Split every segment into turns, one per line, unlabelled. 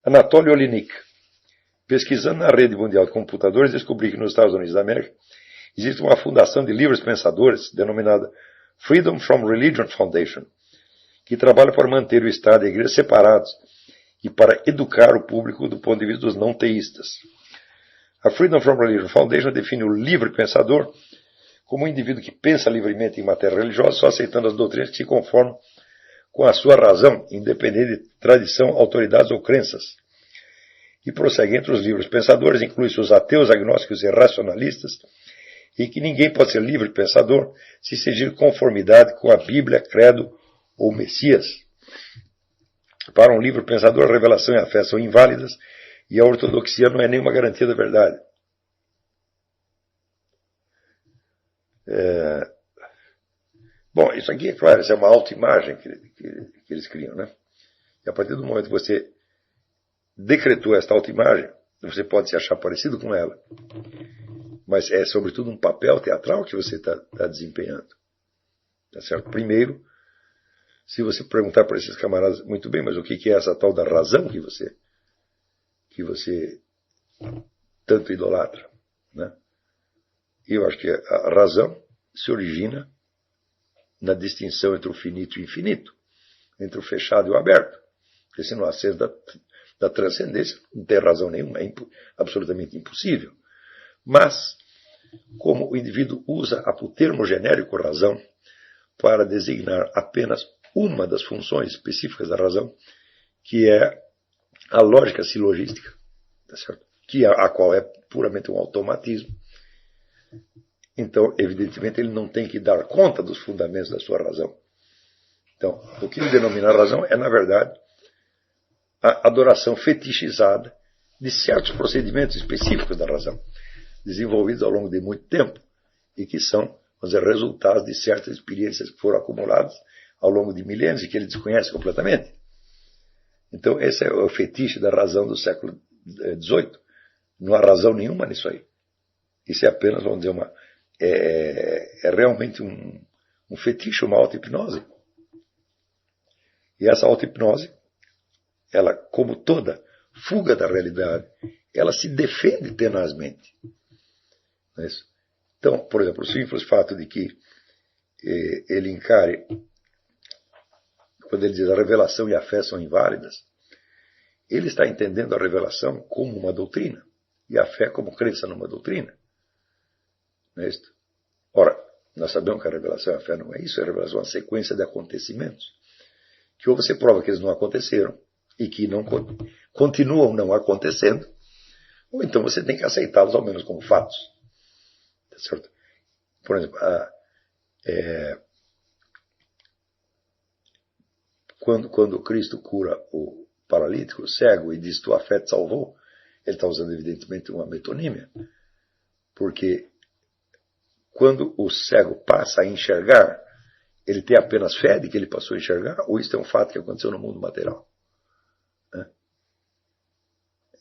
Anatoly Olinik. Pesquisando na rede mundial de computadores, descobri que nos Estados Unidos da América existe uma fundação de livres pensadores denominada Freedom from Religion Foundation, que trabalha para manter o Estado e a Igreja separados e para educar o público do ponto de vista dos não teístas. A Freedom from Religion Foundation define o livre pensador como um indivíduo que pensa livremente em matéria religiosa, só aceitando as doutrinas que se conformam com a sua razão, independente de tradição, autoridades ou crenças. E prossegue: entre os livres pensadores inclui-se os ateus, agnósticos e racionalistas, e que ninguém pode ser livre pensador se seguir conformidade com a Bíblia, credo ou Messias. Para um livre pensador, a revelação e a fé são inválidas, e a ortodoxia não é nenhuma garantia da verdade. Bom, isso aqui, é claro, isso é uma autoimagem que eles criam, né? E a partir do momento que você decretou esta autoimagem, você pode se achar parecido com ela, mas é sobretudo um papel teatral que você está desempenhando. Tá certo? Primeiro, se você perguntar para esses camaradas, muito bem, mas o que é essa tal da razão que você tanto idolatra, né? E eu acho que a razão se origina na distinção entre o finito e o infinito, entre o fechado e o aberto. Porque se não há senso da transcendência, não tem razão nenhuma, é absolutamente impossível. Mas, como o indivíduo usa o termo genérico razão para designar apenas uma das funções específicas da razão, que é a lógica silogística, tá certo? A qual é puramente um automatismo, então, evidentemente, ele não tem que dar conta dos fundamentos da sua razão. Então, o que ele denomina razão é, na verdade, a adoração fetichizada de certos procedimentos específicos da razão, desenvolvidos ao longo de muito tempo, e que são, vamos dizer, resultados de certas experiências que foram acumuladas ao longo de milênios e que ele desconhece completamente. Então, esse é o fetiche da razão do século XVIII. Não há razão nenhuma nisso aí. Isso é apenas, vamos dizer, é realmente um fetiche, uma auto-hipnose. E essa auto-hipnose, ela, como toda fuga da realidade, ela se defende tenazmente. Não é isso? Então, por exemplo, o simples fato de que ele encare, quando ele diz a revelação e a fé são inválidas, ele está entendendo a revelação como uma doutrina e a fé como crença numa doutrina. Não é isso? Ora, nós sabemos que a revelação e a fé não é isso, a revelação é uma sequência de acontecimentos que ou você prova que eles não aconteceram e que não continuam não acontecendo, ou então você tem que aceitá-los ao menos como fatos. Tá certo? Por exemplo, quando Cristo cura o paralítico, o cego, e diz: tua fé te salvou, ele está usando evidentemente uma metonímia, porque quando o cego passa a enxergar, ele tem apenas fé de que ele passou a enxergar, ou isso é um fato que aconteceu no mundo material? Né?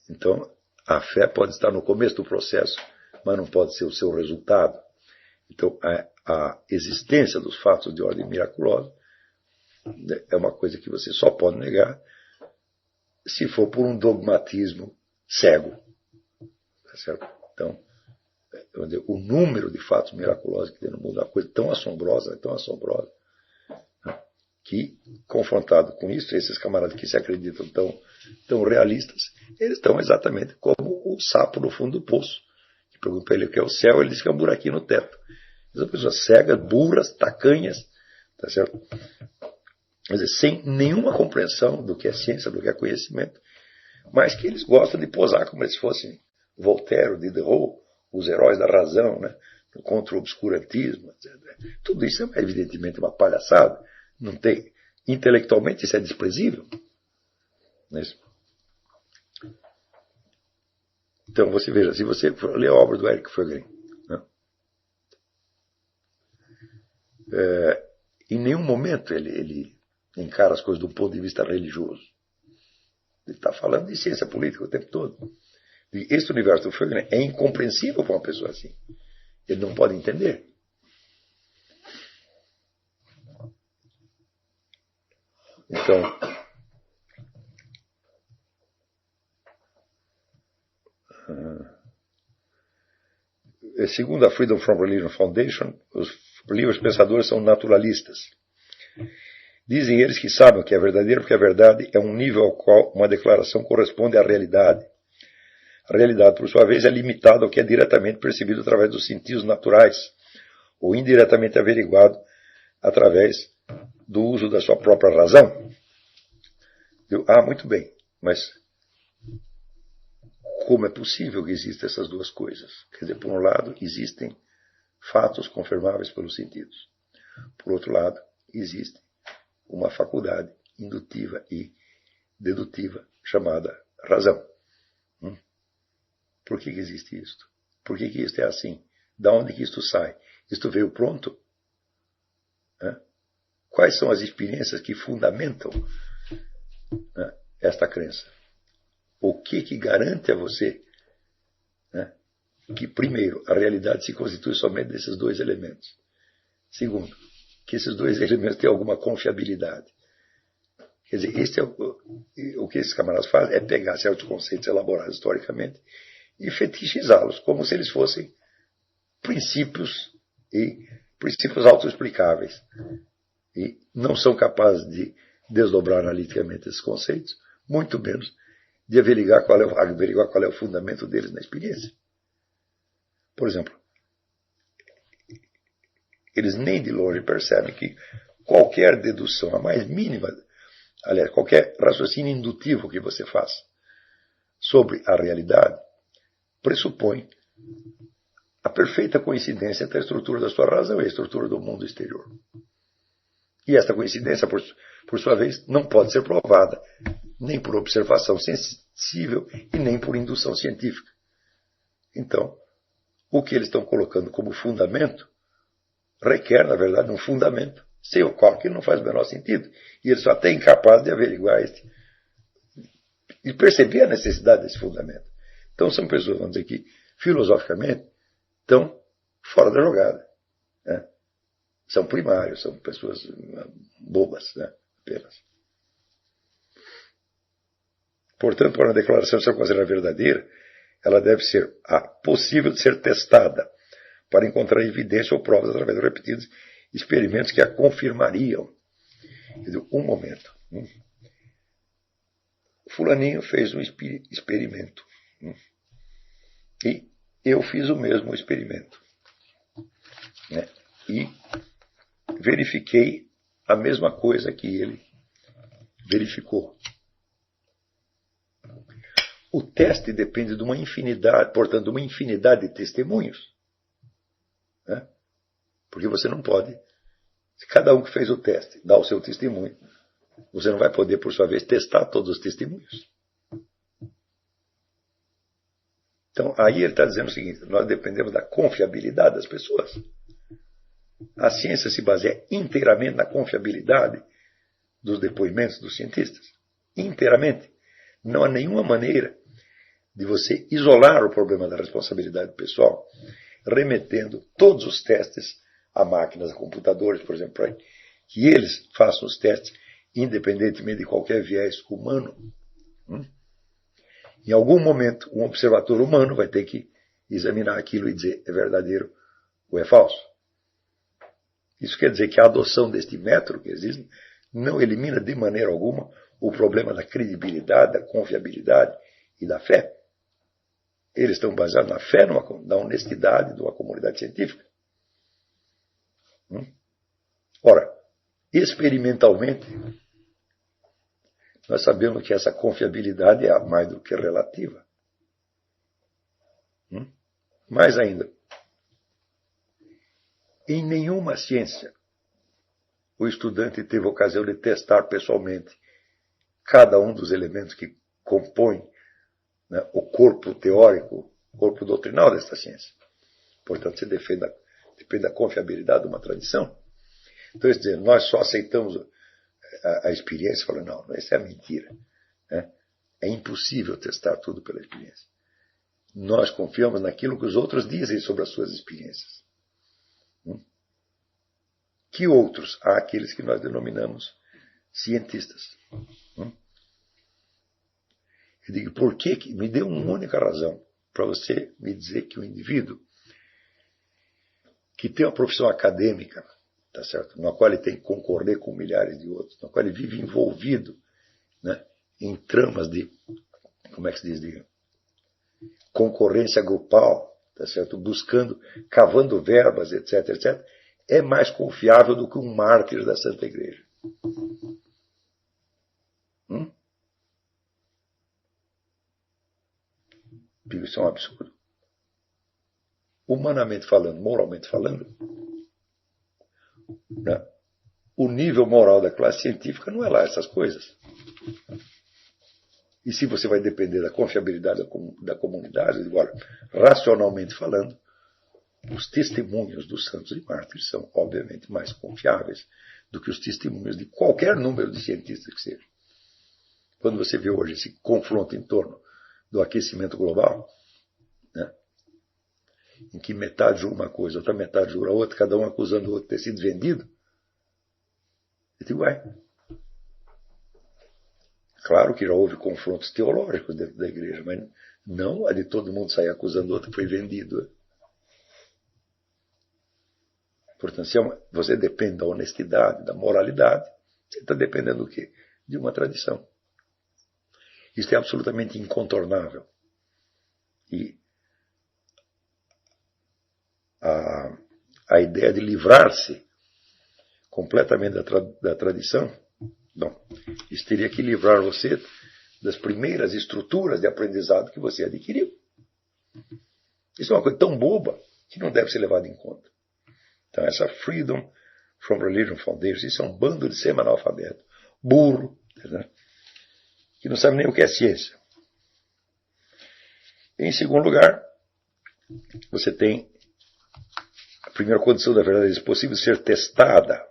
Então, a fé pode estar no começo do processo, mas não pode ser o seu resultado. Então, a existência dos fatos de ordem miraculosa é uma coisa que você só pode negar se for por um dogmatismo cego. Tá certo? Então, o número de fatos miraculosos que tem no mundo é uma coisa tão assombrosa, que, confrontado com isso, esses camaradas que se acreditam tão realistas, eles estão exatamente como o sapo no fundo do poço. Que pergunta para ele o que é o céu, ele diz que é um buraquinho no teto. São pessoas cegas, burras, tacanhas, tá certo? Quer dizer, sem nenhuma compreensão do que é ciência, do que é conhecimento, mas que eles gostam de posar como se fossem Voltaire, Diderot, os heróis da razão, né? Contra o obscurantismo, etc. Tudo isso é evidentemente uma palhaçada. Não tem, intelectualmente isso é desprezível. Não é isso? Então você veja, se você ler a obra do Eric Fögling, né? Em nenhum momento ele encara as coisas do ponto de vista religioso. Ele está falando de ciência política o tempo todo. E este universo do Fögling é incompreensível para uma pessoa assim. Ele não pode entender. Então, Segundo a Freedom from Religion Foundation, os livres pensadores são naturalistas. Dizem eles que sabem o que é verdadeiro, porque a verdade é um nível ao qual uma declaração corresponde à realidade. A realidade, por sua vez, é limitada ao que é diretamente percebido através dos sentidos naturais, ou indiretamente averiguado através do uso da sua própria razão. Muito bem, mas como é possível que existam essas duas coisas? Quer dizer, por um lado, existem fatos confirmáveis pelos sentidos. Por outro lado, existe uma faculdade indutiva e dedutiva chamada razão. Por que existe isto? Por que isto é assim? Da onde que isto sai? Isto veio pronto? Quais são as experiências que fundamentam esta crença? O que garante a você que, primeiro, a realidade se constitui somente desses dois elementos? Segundo, que esses dois elementos têm alguma confiabilidade. Quer dizer, o que esses camaradas fazem é pegar certos conceitos elaborados historicamente e fetichizá-los, como se eles fossem princípios autoexplicáveis. E não são capazes de desdobrar analiticamente esses conceitos, muito menos de averiguar qual é o fundamento deles na experiência. Por exemplo, eles nem de longe percebem que qualquer dedução, a mais mínima, aliás, qualquer raciocínio indutivo que você faça sobre a realidade, pressupõe a perfeita coincidência entre a estrutura da sua razão e a estrutura do mundo exterior. E esta coincidência, por sua vez, não pode ser provada nem por observação sensível e nem por indução científica. Então, o que eles estão colocando como fundamento requer, na verdade, um fundamento, sem o qual que não faz o menor sentido. E eles são até incapazes de averiguar e perceber a necessidade desse fundamento. Então, são pessoas, vamos dizer que, filosoficamente, estão fora da jogada. São primários, são pessoas bobas, apenas. Portanto, para uma declaração ser considerada verdadeira, ela deve ser possível de ser testada para encontrar evidência ou provas através de repetidos experimentos que a confirmariam. Quer dizer, um momento. Fulaninho fez um experimento. E eu fiz o mesmo experimento. E verifiquei a mesma coisa que ele verificou. O teste depende de uma infinidade, portanto, de uma infinidade de testemunhos. Porque você não pode, se cada um que fez o teste dá o seu testemunho, você não vai poder, por sua vez, testar todos os testemunhos. Então, aí ele está dizendo o seguinte: nós dependemos da confiabilidade das pessoas. A ciência se baseia inteiramente na confiabilidade dos depoimentos dos cientistas. Inteiramente. Não há nenhuma maneira de você isolar o problema da responsabilidade pessoal, remetendo todos os testes a máquinas, a computadores, por exemplo, para que eles façam os testes independentemente de qualquer viés humano. Em algum momento, um observador humano vai ter que examinar aquilo e dizer é verdadeiro ou é falso. Isso quer dizer que a adoção deste método que existe não elimina de maneira alguma o problema da credibilidade, da confiabilidade e da fé. Eles estão baseados na fé, na honestidade de uma comunidade científica. Ora, experimentalmente, nós sabemos que essa confiabilidade é mais do que relativa. Mais ainda, em nenhuma ciência o estudante teve ocasião de testar pessoalmente cada um dos elementos que compõem o corpo teórico, o corpo doutrinal desta ciência. Portanto, você depende da confiabilidade de uma tradição. Então, nós só aceitamos a experiência, falando, não, isso é mentira. É impossível testar tudo pela experiência. Nós confiamos naquilo que os outros dizem sobre as suas experiências. Que outros? Há aqueles que nós denominamos cientistas. Eu digo, por que? Me dê uma única razão para você me dizer que o indivíduo que tem uma profissão acadêmica, tá certo? Na qual ele tem que concorrer com milhares de outros, na qual ele vive envolvido, né, em tramas de, como é que se diz, de concorrência grupal, tá certo? Buscando, cavando verbas, etc, etc, é mais confiável do que um mártir da Santa Igreja. Isso é um absurdo. Humanamente falando, moralmente falando, né, o nível moral da classe científica não é lá essas coisas. E se você vai depender da confiabilidade da comunidade, agora, racionalmente falando, os testemunhos dos santos e mártires são, obviamente, mais confiáveis do que os testemunhos de qualquer número de cientistas que seja. Quando você vê hoje esse confronto em torno do aquecimento global, né, em que metade jura uma coisa, outra metade jura outra, cada um acusando o outro de ter sido vendido, eu digo, claro que já houve confrontos teológicos dentro da igreja, mas não a de todo mundo sair acusando o outro que foi vendido. Portanto, se você depende da honestidade, da moralidade, você está dependendo do quê? De uma tradição. Isso é absolutamente incontornável. E a ideia de livrar-se completamente da tradição, bom, isso teria que livrar você das primeiras estruturas de aprendizado que você adquiriu. Isso é uma coisa tão boba que não deve ser levada em conta. Então, essa Freedom from Religion Foundation, isso é um bando de semi-analfabeto, burro, né, que não sabe nem o que é ciência. Em segundo lugar, você tem a primeira condição da verdade possível ser testada.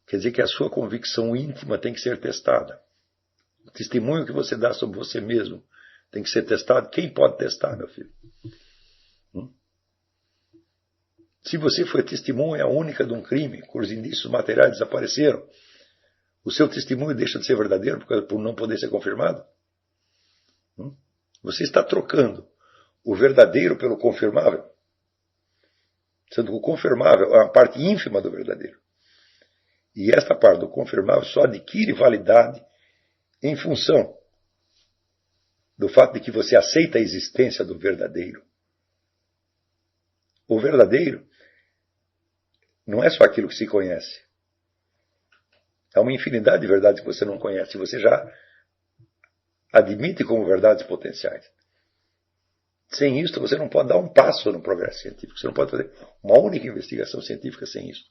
Quer dizer que a sua convicção íntima tem que ser testada. O testemunho que você dá sobre você mesmo tem que ser testado. Quem pode testar, meu filho? Se você foi testemunha única de um crime, cujos indícios materiais desapareceram, o seu testemunho deixa de ser verdadeiro por não poder ser confirmado? Você está trocando o verdadeiro pelo confirmável, sendo que o confirmável é uma parte ínfima do verdadeiro. E esta parte do confirmável só adquire validade em função do fato de que você aceita a existência do verdadeiro. O verdadeiro não é só aquilo que se conhece. Há uma infinidade de verdades que você não conhece. Você já admite como verdades potenciais. Sem isso, você não pode dar um passo no progresso científico. Você não pode fazer uma única investigação científica sem isso.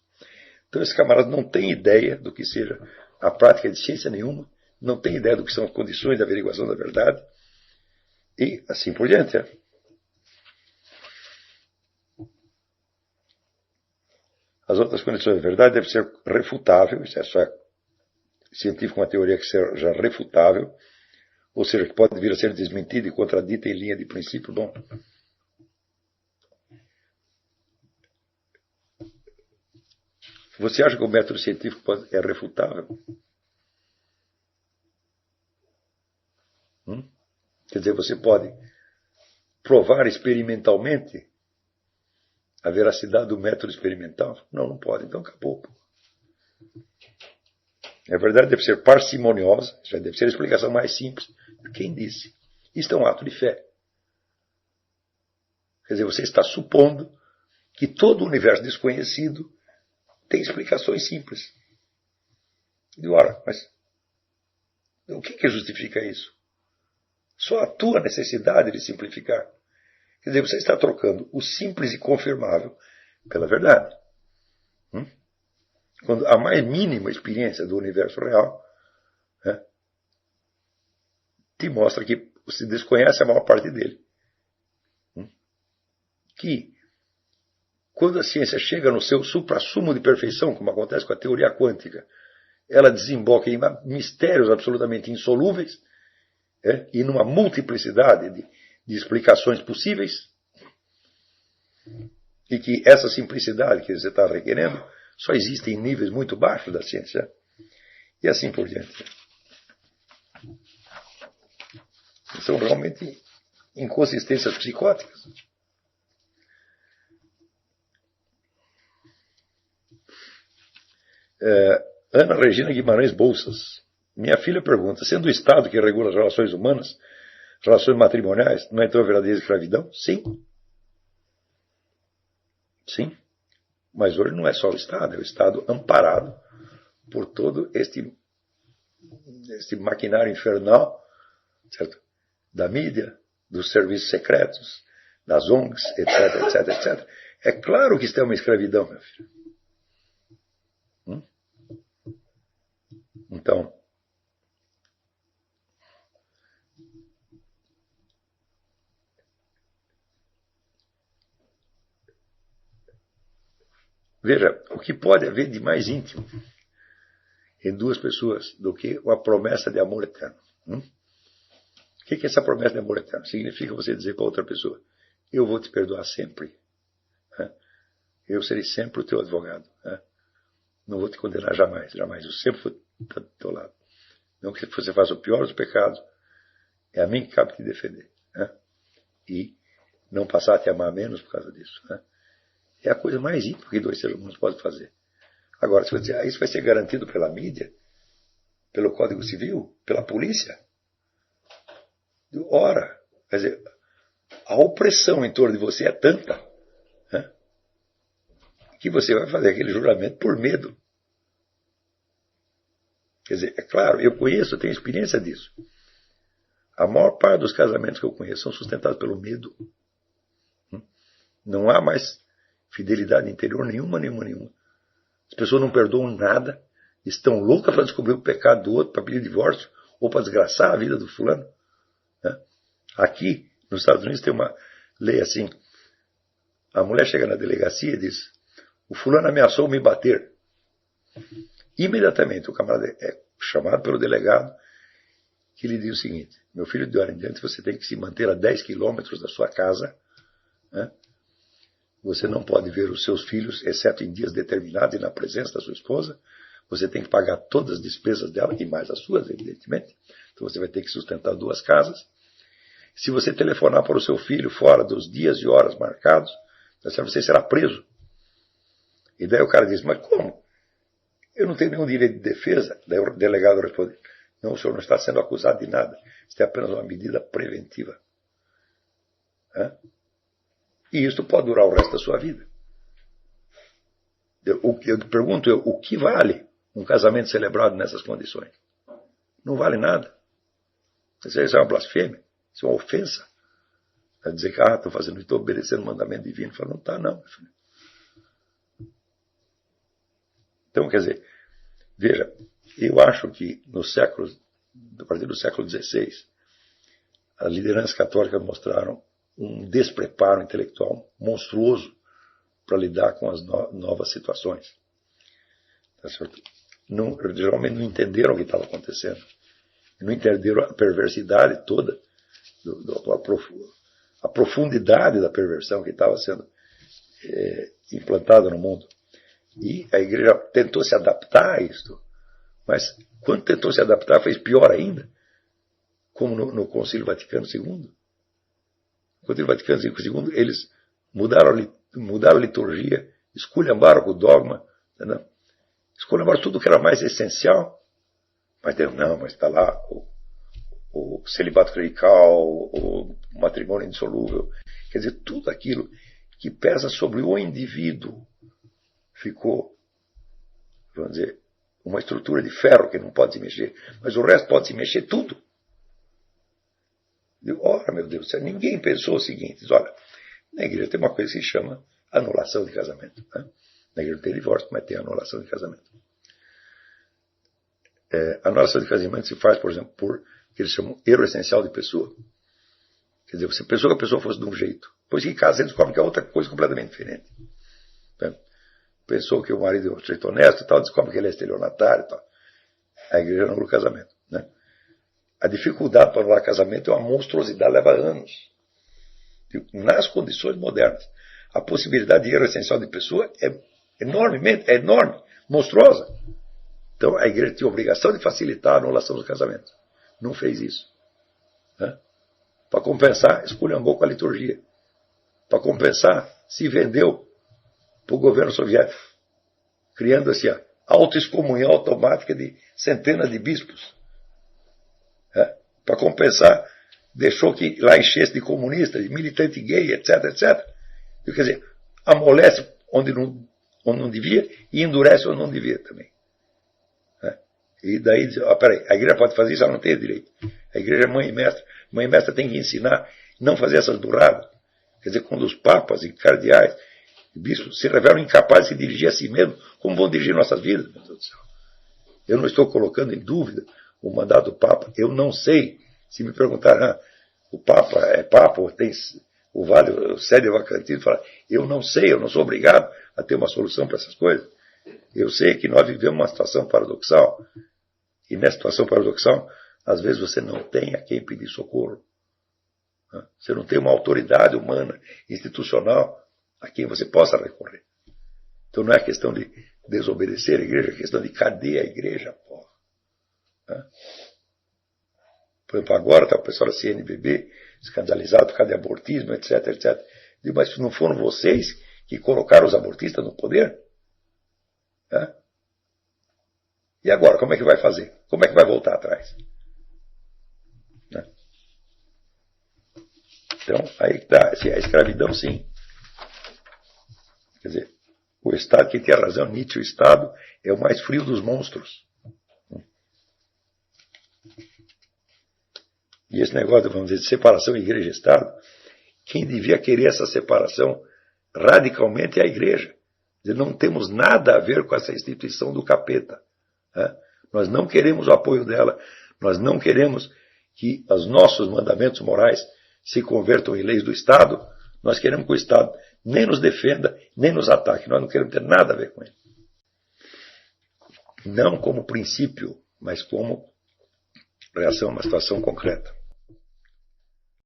Então, esse camarada não tem ideia do que seja a prática de ciência nenhuma, não tem ideia do que são as condições de averiguação da verdade, e assim por diante. As outras condições da verdade devem ser refutáveis, isso é só científico uma teoria que seja refutável, ou seja, que pode vir a ser desmentida e contradita em linha de princípio. Bom, você acha que o método científico é refutável? Quer dizer, você pode provar experimentalmente a veracidade do método experimental? Não, não pode. Então acabou. A verdade deve ser parcimoniosa, já deve ser a explicação mais simples. Quem disse? Isto é um ato de fé. Quer dizer, você está supondo que todo o universo desconhecido tem explicações simples. E ora, mas o que justifica isso? Só a tua necessidade de simplificar. Quer dizer, você está trocando o simples e confirmável pela verdade. Quando a mais mínima experiência do universo real, né, te mostra que você desconhece a maior parte dele. Que quando a ciência chega no seu suprassumo de perfeição, como acontece com a teoria quântica, ela desemboca em mistérios absolutamente insolúveis, e numa multiplicidade de explicações possíveis, e que essa simplicidade que você está requerendo só existem em níveis muito baixos da ciência. E assim por diante. São realmente inconsistências psicóticas. Ana Regina Guimarães Bolsas. Minha filha pergunta, sendo o Estado que regula as relações humanas, relações matrimoniais, não é então a verdadeira escravidão? Sim. Sim. Mas hoje não é só o Estado, é o Estado amparado por todo este maquinário infernal, certo? Da mídia, dos serviços secretos, das ONGs, etc, etc, etc. É claro que isso é uma escravidão, meu filho. Então, veja, o que pode haver de mais íntimo em duas pessoas do que uma promessa de amor eterno? O que é essa promessa de amor eterno? Significa você dizer para outra pessoa, eu vou te perdoar sempre. Eu serei sempre o teu advogado. Não vou te condenar jamais, jamais. Eu sempre vou estar do teu lado. Não que você faça o pior dos pecados, é a mim que cabe te defender. E não passar a te amar menos por causa disso. É a coisa mais íntima que dois seres humanos podem fazer. Agora, se você dizer, isso vai ser garantido pela mídia, pelo Código Civil, pela polícia? Ora, quer dizer, a opressão em torno de você é tanta que você vai fazer aquele juramento por medo. Quer dizer, é claro, eu tenho experiência disso. A maior parte dos casamentos que eu conheço são sustentados pelo medo. Não há mais fidelidade interior nenhuma. As pessoas não perdoam nada, estão loucas para descobrir o pecado do outro, para pedir divórcio, ou para desgraçar a vida do fulano. Aqui, nos Estados Unidos, tem uma lei assim. A mulher chega na delegacia e diz, o fulano ameaçou me bater. Imediatamente o camarada é chamado pelo delegado, que lhe diz o seguinte, meu filho, de hora em diante você tem que se manter a 10 quilômetros da sua casa, você não pode ver os seus filhos, exceto em dias determinados e na presença da sua esposa, você tem que pagar todas as despesas dela, e mais as suas, evidentemente, então você vai ter que sustentar 2 casas. Se você telefonar para o seu filho fora dos dias e horas marcados, você será preso. E daí o cara diz, mas como? Eu não tenho nenhum direito de defesa. Daí o delegado responde, não, o senhor não está sendo acusado de nada. Isso é apenas uma medida preventiva. E isso pode durar o resto da sua vida. Eu pergunto, o que vale um casamento celebrado nessas condições? Não vale nada. Isso é uma blasfêmia. Isso é uma ofensa. A dizer que, estou fazendo, estou obedecendo o mandamento divino. Falo, não está, não, meu filho. Então, quer dizer, veja, eu acho que a partir do século XVI, as lideranças católicas mostraram um despreparo intelectual monstruoso para lidar com as novas situações. Tá certo? Geralmente não entenderam o que estava acontecendo. Não entenderam a perversidade toda, a profundidade da perversão que estava sendo implantada no mundo. E a igreja tentou se adaptar a isto, mas quando tentou se adaptar fez pior ainda, como no Concílio Vaticano II. No Concílio Vaticano II eles mudaram a liturgia, esculhambaram o dogma, entendeu? Esculhambaram tudo que era mais essencial, mas está lá o celibato clerical, o matrimônio indissolúvel, quer dizer, tudo aquilo que pesa sobre o indivíduo ficou, vamos dizer, uma estrutura de ferro que não pode se mexer, mas o resto pode se mexer tudo. Ora, meu Deus do céu, ninguém pensou o seguinte, olha, na igreja tem uma coisa que se chama anulação de casamento. Na igreja não tem divórcio, mas tem anulação de casamento. A anulação de casamento se faz, por exemplo, por o que eles chamam erro essencial de pessoa. Quer dizer, você pensou que a pessoa fosse de um jeito, depois que casa, eles descobrem que é outra coisa completamente diferente. Pensou que o marido é um jeito honesto e tal, descobre que ele é estelionatário e tal. A igreja anula o casamento. A dificuldade para anular casamento é uma monstruosidade, leva anos. Nas condições modernas. A possibilidade de erro essencial de pessoa é enormemente, é enorme, monstruosa. Então a igreja tinha a obrigação de facilitar a anulação dos casamentos. Não fez isso. Né? Para compensar, esculhambou com a liturgia. Para compensar, se vendeu para o governo soviético, criando assim a autoexcomunhão automática de centenas de bispos. Para compensar, deixou que lá enchesse de comunistas, de militante gay, etc, etc. Quer dizer, amolece onde não devia e endurece onde não devia também. E daí diz, peraí, a igreja pode fazer isso? Ela não tem direito. A igreja é mãe e mestra. Mãe e mestra tem que ensinar, não fazer essas burradas. Quer dizer, quando os papas e cardeais e bispos se revelam incapazes de se dirigir a si mesmos, como vão dirigir nossas vidas, meu Deus do céu? Eu não estou colocando em dúvida o mandato do Papa. Eu não sei. Se me perguntar, o Papa é Papa ou tem o vale, o sede vacantino, eu não sei, eu não sou obrigado a ter uma solução para essas coisas. Eu sei que nós vivemos uma situação paradoxal. E nessa situação paradoxal, às vezes você não tem a quem pedir socorro. Você não tem uma autoridade humana, institucional, a quem você possa recorrer. Então não é questão de desobedecer a igreja, é questão de cadê a igreja, porra. Por exemplo, agora está o pessoal da CNBB escandalizado por causa de abortismo, etc, etc. Digo, mas não foram vocês que colocaram os abortistas no poder? E agora, como é que vai fazer? Como é que vai voltar atrás? Então, aí está, a escravidão, sim. Quer dizer, o Estado, quem tem a razão, Nietzsche, o Estado é o mais frio dos monstros. E esse negócio, vamos dizer, de separação igreja-Estado, quem devia querer essa separação radicalmente é a igreja. Não temos nada a ver com essa instituição do capeta. Nós não queremos o apoio dela, nós não queremos que os nossos mandamentos morais se convertam em leis do Estado, nós queremos que o Estado nem nos defenda, nem nos ataque, nós não queremos ter nada a ver com ele. Não como princípio, mas como reação a uma situação concreta.